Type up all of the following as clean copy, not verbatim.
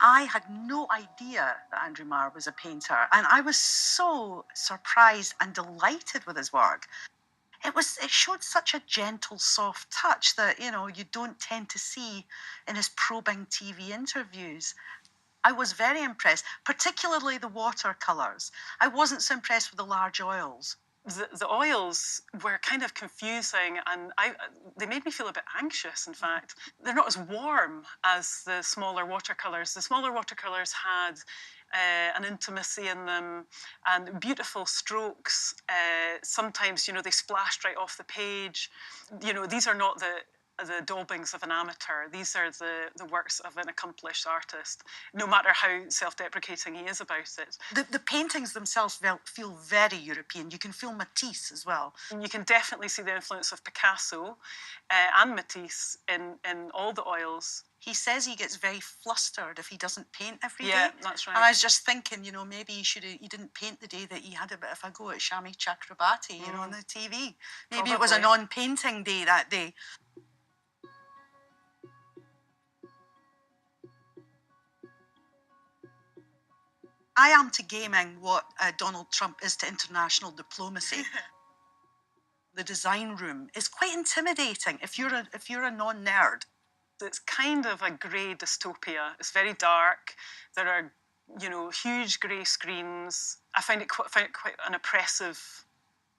I had no idea that Andrew Marr was a painter, and I was so surprised and delighted with his work. It showed such a gentle, soft touch that, you don't tend to see in his probing TV interviews. I was very impressed, particularly the watercolours. I wasn't so impressed with the large oils. The oils were kind of confusing, and they made me feel a bit anxious, in fact. They're not as warm as the smaller watercolours. The smaller watercolours had an intimacy in them and beautiful strokes. Sometimes, they splashed right off the page. These are not the daubings of an amateur. These are the works of an accomplished artist, no matter how self-deprecating he is about it. The paintings themselves feel very European. You can feel Matisse as well. And you can definitely see the influence of Picasso and Matisse in all the oils. He says he gets very flustered if he doesn't paint every day. Yeah, that's right. And I was just thinking, maybe he didn't paint the day that he had a bit of a go at Shami Chakrabarti, on the TV. Maybe it was a non-painting day that day. I am to gaming what Donald Trump is to international diplomacy. The design room is quite intimidating if you're a non-nerd. It's kind of a grey dystopia. It's very dark. There are, huge grey screens. I find it quite an oppressive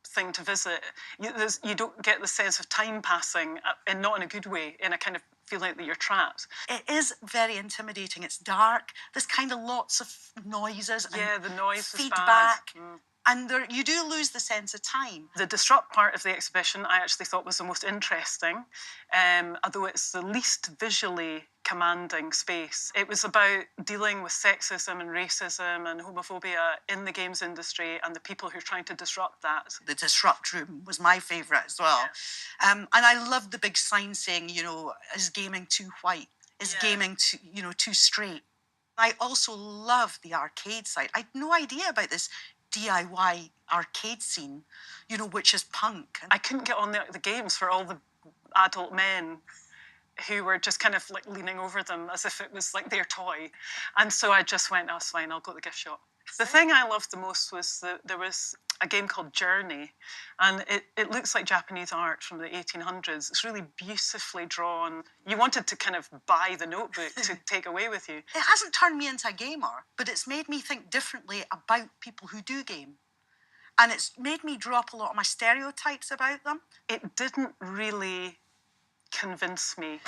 thing to visit. You don't get the sense of time passing, and not in a good way, in a kind of feeling that you're trapped. It is very intimidating. It's dark. There's kind of lots of noises and the noise feedback. Was bad. And you do lose the sense of time. The disrupt part of the exhibition I actually thought was the most interesting, although it's the least visually commanding space. It was about dealing with sexism and racism and homophobia in the games industry and the people who are trying to disrupt that. The disrupt room was my favourite as well. Yeah. And I loved the big sign saying, is gaming too white? Is gaming too straight? I also loved the arcade side. I had no idea about this DIY arcade scene, which is punk. I couldn't get on the games for all the adult men who were just kind of like leaning over them as if it was like their toy. And so I just went, oh, it's fine, I'll go to the gift shop. The thing I loved the most was that there was a game called Journey, and it looks like Japanese art from the 1800s. It's really beautifully drawn. You wanted to kind of buy the notebook to take away with you. It hasn't turned me into a gamer, but it's made me think differently about people who do game. And it's made me drop a lot of my stereotypes about them. It didn't really convince me.